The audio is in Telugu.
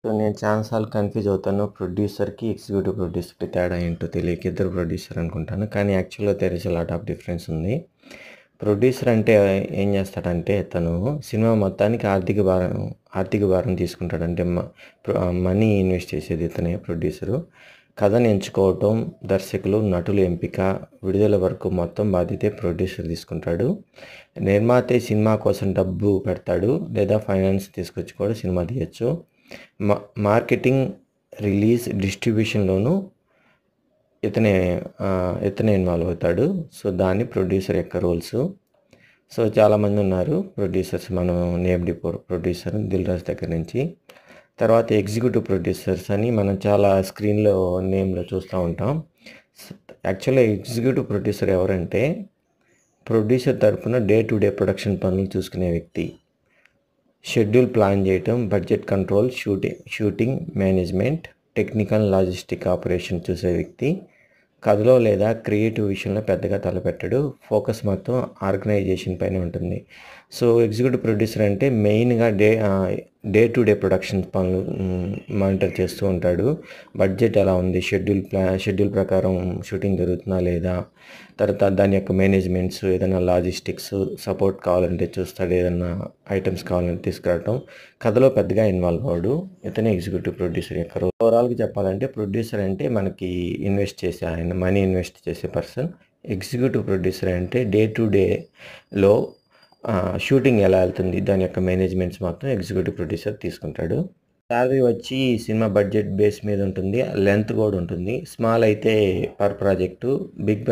సో నేను చాలా సార్లు కన్ఫ్యూజ్ అవుతాను. ప్రొడ్యూసర్‌కి, ఎగ్జిక్యూటివ్ ప్రొడ్యూసర్‌కి తేడా ఏంటో తెలియక ఇద్దరు ప్రొడ్యూసర్ అనుకుంటాను. కానీ యాక్చువల్‌గా there is a lot of difference ఉంది. ప్రొడ్యూసర్ అంటే ఏం చేస్తాడంటే తను సినిమా మొత్తానికి ఆర్థిక భారం తీసుకుంటాడు. అంటే మనీ ఇన్వెస్ట్ చేసేది ఇతనే ప్రొడ్యూసరు. కథను ఎంచుకోవటం, దర్శకులు, నటుల ఎంపిక, విడుదల వరకు మొత్తం బాధ్యతే ప్రొడ్యూసర్ తీసుకుంటాడు. నిర్మాతే సినిమా కోసం డబ్బు పెడతాడు లేదా ఫైనాన్స్ తీసుకొచ్చి కూడా సినిమా తీయొచ్చు. మార్కెటింగ్, రిలీజ్, డిస్ట్రిబ్యూషన్లోనూ ఇతనే ఇన్వాల్వ్ అవుతాడు. సో దాన్ని ప్రొడ్యూసర్ యొక్క రోల్స్. సో చాలామంది ఉన్నారు ప్రొడ్యూసర్స్. మనం నేమ్డ్ ప్రొడ్యూసర్ దిల్ రాజు దగ్గర నుంచి. తర్వాత ఎగ్జిక్యూటివ్ ప్రొడ్యూసర్స్ అని మనం చాలా స్క్రీన్లో నేమ్లో చూస్తూ ఉంటాం. యాక్చువల్గా ఎగ్జిక్యూటివ్ ప్రొడ్యూసర్ ఎవరంటే ప్రొడ్యూసర్ తరఫున డే టు డే ప్రొడక్షన్ పనులు చూసుకునే వ్యక్తి. షెడ్యూల్ ప్లాన్ చేయటం, budget control, shooting management, technical, logistic operation చూసే వ్యక్తి. కథలో లేదా క్రియేటివ్ విషయంలో పెద్దగా తలపెట్టడు. ఫోకస్ మొత్తం ఆర్గనైజేషన్ పైన ఉంటుంది. సో ఎగ్జిక్యూటివ్ ప్రొడ్యూసర్ అంటే మెయిన్గా డే టు డే ప్రొడక్షన్ పనులు మానిటర్ చేస్తూ ఉంటాడు. బడ్జెట్ ఎలా ఉంది, షెడ్యూల్ ప్రకారం షూటింగ్ జరుగుతుందా లేదా, తర్వాత దాని యొక్క మేనేజ్మెంట్స్, ఏదైనా లాజిస్టిక్స్ సపోర్ట్ కావాలంటే చూస్తాడు, ఏదైనా ఐటమ్స్ కావాలంటే తీసుకురావటం. కథలో పెద్దగా ఇన్వాల్వ్ అవ్వడు. ఇతనే ఎగ్జిక్యూటివ్ ప్రొడ్యూసర్ యొక్క రోల్. ఓవరాల్గా చెప్పాలంటే ప్రొడ్యూసర్ అంటే మనకి మనీ ఇన్వెస్ట్ చేసే పర్సన్. ఎగ్జిక్యూటివ్ ప్రొడ్యూసర్ అంటే డే టు డేలో షూటింగ్ ఎలా వెళ్తుంది దాని యొక్క మేనేజ్మెంట్స్ మొత్తం ఎగ్జిక్యూటివ్ ప్రొడ్యూసర్ తీసుకుంటాడు. శాలరీ వచ్చి సినిమా బడ్జెట్ బేస్ మీద ఉంటుంది, లెంత్ కూడా ఉంటుంది. స్మాల్ అయితే పర్ ప్రాజెక్టు, బిగ్